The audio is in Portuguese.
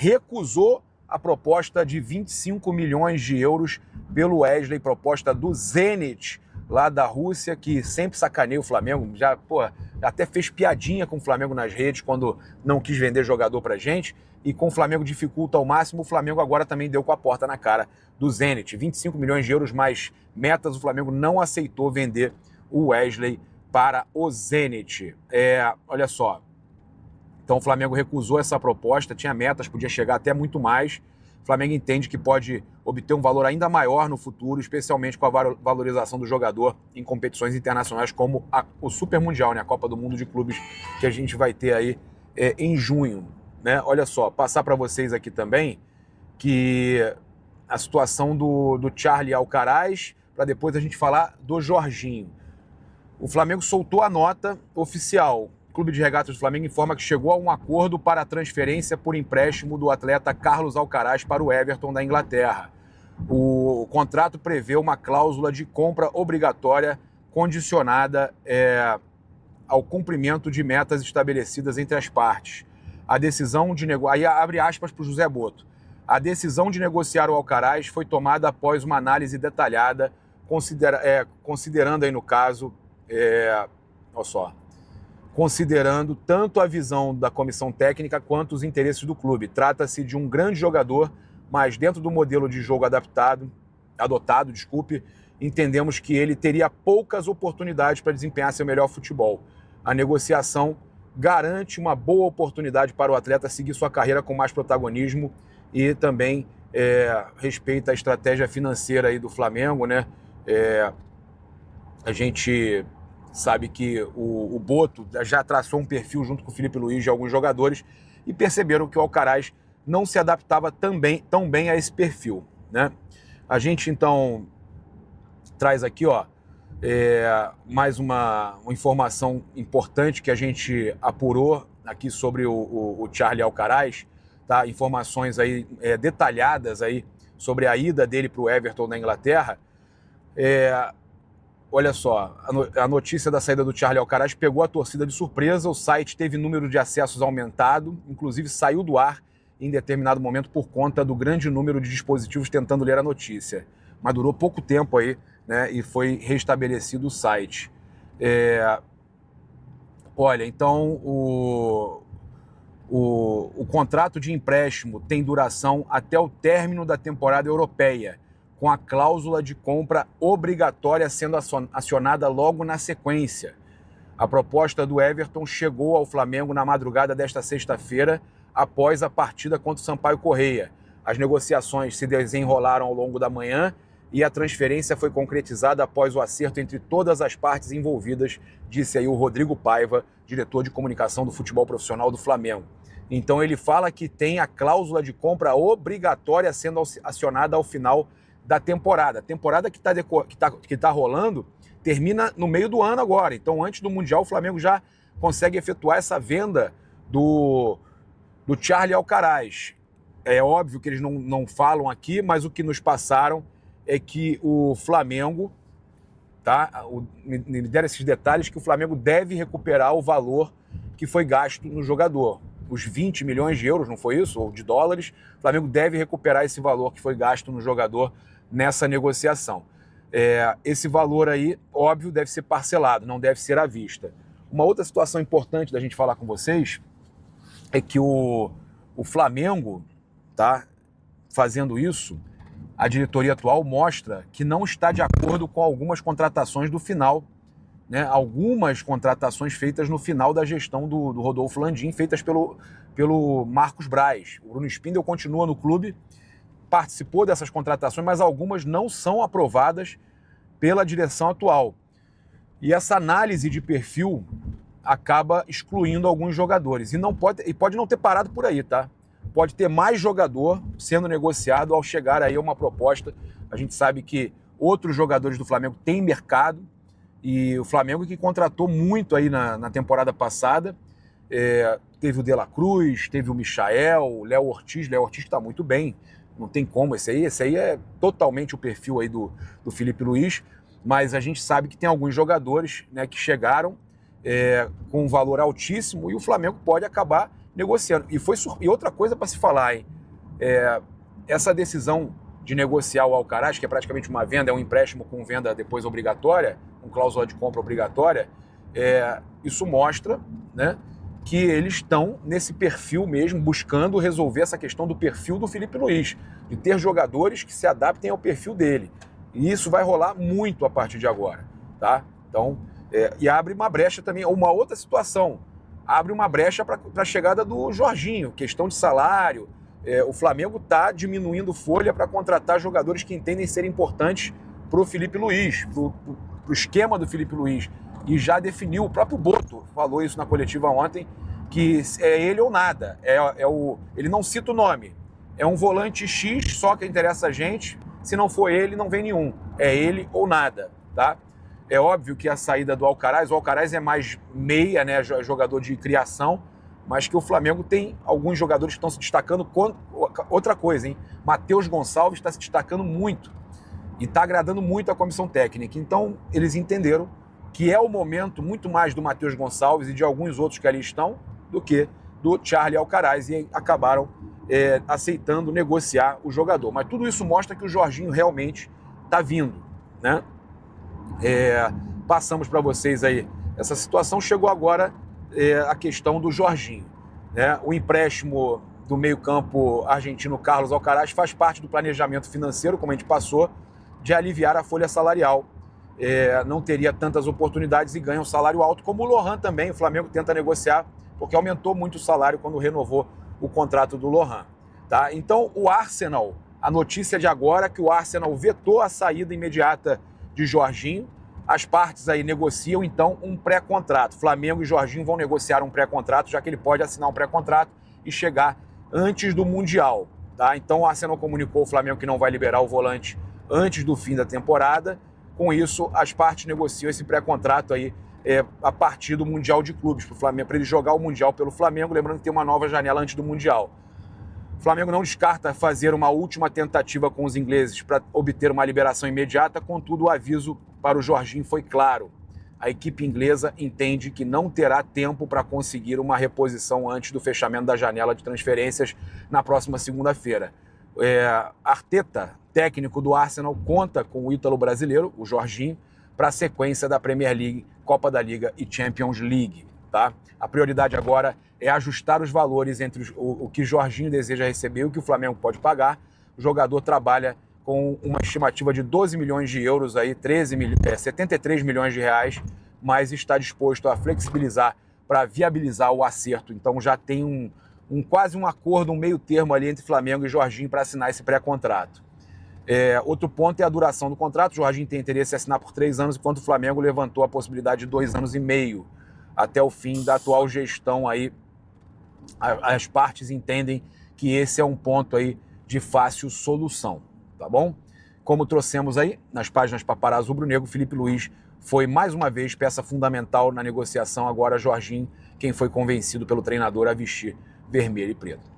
recusou a proposta de 25 milhões de euros pelo Wesley, proposta do Zenit, lá da Rússia, que sempre sacaneia o Flamengo, já até fez piadinha com o Flamengo nas redes quando não quis vender jogador pra gente, e com o Flamengo dificulta ao máximo, o Flamengo agora também deu com a porta na cara do Zenit. 25 milhões de euros mais metas, o Flamengo não aceitou vender o Wesley para o Zenit. Olha só, então o Flamengo recusou essa proposta, tinha metas, podia chegar até muito mais. O Flamengo entende que pode obter um valor ainda maior no futuro, especialmente com a valorização do jogador em competições internacionais como o Super Mundial, né? A Copa do Mundo de Clubes, que a gente vai ter aí em junho. Né? Olha só, passar para vocês aqui também que a situação do Charlie Alcaraz, para depois a gente falar do Jorginho. O Flamengo soltou a nota oficial. O Clube de Regatas do Flamengo informa que chegou a um acordo para a transferência por empréstimo do atleta Carlos Alcaraz para o Everton da Inglaterra. O contrato prevê uma cláusula de compra obrigatória condicionada ao cumprimento de metas estabelecidas entre as partes. A decisão de negociar... Aí abre aspas para o José Boto. A decisão de negociar o Alcaraz foi tomada após uma análise detalhada, considerando aí no caso... olha só... considerando tanto a visão da comissão técnica quanto os interesses do clube. Trata-se de um grande jogador, mas dentro do modelo de jogo adotado, entendemos que ele teria poucas oportunidades para desempenhar seu melhor futebol. A negociação garante uma boa oportunidade para o atleta seguir sua carreira com mais protagonismo e também respeita a estratégia financeira aí do Flamengo, né? A gente sabe que o Boto já traçou um perfil junto com o Felipe Luiz de alguns jogadores e perceberam que o Alcaraz não se adaptava tão bem a esse perfil, né? A gente, então, traz aqui, mais uma informação importante que a gente apurou aqui sobre o Charlie Alcaraz, tá? Informações aí detalhadas aí sobre a ida dele para o Everton na Inglaterra. Olha só, a notícia da saída do Charlie Alcaraz pegou a torcida de surpresa, o site teve número de acessos aumentado, inclusive saiu do ar em determinado momento por conta do grande número de dispositivos tentando ler a notícia. Mas durou pouco tempo aí, né, e foi restabelecido o site. Olha, então o contrato de empréstimo tem duração até o término da temporada europeia, com a cláusula de compra obrigatória sendo acionada logo na sequência. A proposta do Everton chegou ao Flamengo na madrugada desta sexta-feira, após a partida contra o Sampaio Corrêa. As negociações se desenrolaram ao longo da manhã e a transferência foi concretizada após o acerto entre todas as partes envolvidas, disse aí o Rodrigo Paiva, diretor de comunicação do futebol profissional do Flamengo. Então ele fala que tem a cláusula de compra obrigatória sendo acionada ao final da temporada. A temporada que está rolando termina no meio do ano agora. Então, antes do Mundial, o Flamengo já consegue efetuar essa venda do Charlie Alcaraz. É óbvio que eles não falam aqui, mas o que nos passaram é que o Flamengo, tá? Me deram esses detalhes, que o Flamengo deve recuperar o valor que foi gasto no jogador. Os 20 milhões de euros, não foi isso? Ou de dólares. O Flamengo deve recuperar esse valor que foi gasto no jogador nessa negociação. Esse valor aí, óbvio, deve ser parcelado, não deve ser à vista. Uma outra situação importante da gente falar com vocês é que o Flamengo, tá, fazendo isso, a diretoria atual mostra que não está de acordo com algumas contratações do final, né? Algumas contratações feitas no final da gestão do Rodolfo Landim, feitas pelo Marcos Braz. O Bruno Spindel continua no clube, participou dessas contratações, mas algumas não são aprovadas pela direção atual. E essa análise de perfil acaba excluindo alguns jogadores. E pode não ter parado por aí, tá? Pode ter mais jogador sendo negociado ao chegar aí a uma proposta. A gente sabe que outros jogadores do Flamengo têm mercado, e o Flamengo que contratou muito aí na temporada passada, teve o De La Cruz, teve o Michael, o Léo Ortiz que está muito bem, não tem como, esse aí é totalmente o perfil aí do Felipe Luiz, mas a gente sabe que tem alguns jogadores, né, que chegaram com um valor altíssimo e o Flamengo pode acabar negociando. E outra coisa para se falar, hein? essa decisão de negociar o Alcaraz, que é praticamente uma venda, é um empréstimo com venda depois obrigatória, com cláusula de compra obrigatória, isso mostra, né, que eles estão nesse perfil mesmo, buscando resolver essa questão do perfil do Felipe Luiz, de ter jogadores que se adaptem ao perfil dele. E isso vai rolar muito a partir de agora, tá? Então, e abre uma brecha também, uma outra situação, abre uma brecha para a chegada do Jorginho, questão de salário. O Flamengo está diminuindo folha para contratar jogadores que entendem ser importantes para o Felipe Luiz, para o esquema do Felipe Luiz. E já definiu, o próprio Boto falou isso na coletiva ontem, que é ele ou nada. Ele não cita o nome. É um volante X, só que interessa a gente. Se não for ele, não vem nenhum. É ele ou nada, tá? É óbvio que a saída do Alcaraz, o Alcaraz é mais meia, né, jogador de criação, mas que o Flamengo tem alguns jogadores que estão se destacando. Outra coisa, hein? Matheus Gonçalves está se destacando muito e está agradando muito a comissão técnica. Então, eles entenderam que é o momento muito mais do Matheus Gonçalves e de alguns outros que ali estão do que do Charly Alcaraz, e acabaram aceitando negociar o jogador. Mas tudo isso mostra que o Jorginho realmente está vindo, né? Passamos para vocês aí essa situação. Chegou agora a questão do Jorginho, né? O empréstimo do meio-campo argentino Carlos Alcaraz faz parte do planejamento financeiro, como a gente passou, de aliviar a folha salarial. Não teria tantas oportunidades e ganha um salário alto, como o Lohan também. O Flamengo tenta negociar, porque aumentou muito o salário quando renovou o contrato do Lohan, tá? Então, o Arsenal, a notícia de agora é que o Arsenal vetou a saída imediata de Jorginho. As partes aí negociam, então, um pré-contrato. Flamengo e Jorginho vão negociar um pré-contrato, já que ele pode assinar um pré-contrato e chegar antes do Mundial, tá? Então, o Arsenal comunicou ao Flamengo que não vai liberar o volante antes do fim da temporada. Com isso, as partes negociam esse pré-contrato aí a partir do Mundial de Clubes para o Flamengo, para ele jogar o Mundial pelo Flamengo, lembrando que tem uma nova janela antes do Mundial. O Flamengo não descarta fazer uma última tentativa com os ingleses para obter uma liberação imediata, contudo o aviso para o Jorginho foi claro. A equipe inglesa entende que não terá tempo para conseguir uma reposição antes do fechamento da janela de transferências na próxima segunda-feira. Arteta, técnico do Arsenal, conta com o ítalo brasileiro, o Jorginho, para a sequência da Premier League, Copa da Liga e Champions League, tá? A prioridade agora é ajustar os valores entre o que Jorginho deseja receber e o que o Flamengo pode pagar. O jogador trabalha com uma estimativa de 12 milhões de euros, aí, 73 milhões de reais, mas está disposto a flexibilizar para viabilizar o acerto. Então já tem quase um acordo, um meio termo ali entre Flamengo e Jorginho para assinar esse pré-contrato. Outro ponto é a duração do contrato. O Jorginho tem interesse em assinar por 3 anos, enquanto o Flamengo levantou a possibilidade de 2 anos e meio, até o fim da atual gestão. Aí, as partes entendem que esse é um ponto aí de fácil solução, tá bom? Como trouxemos aí nas páginas Paparazzo Rubro-Negro, Felipe Luiz foi mais uma vez peça fundamental na negociação. Agora Jorginho, quem foi convencido pelo treinador a vestir vermelho e preto.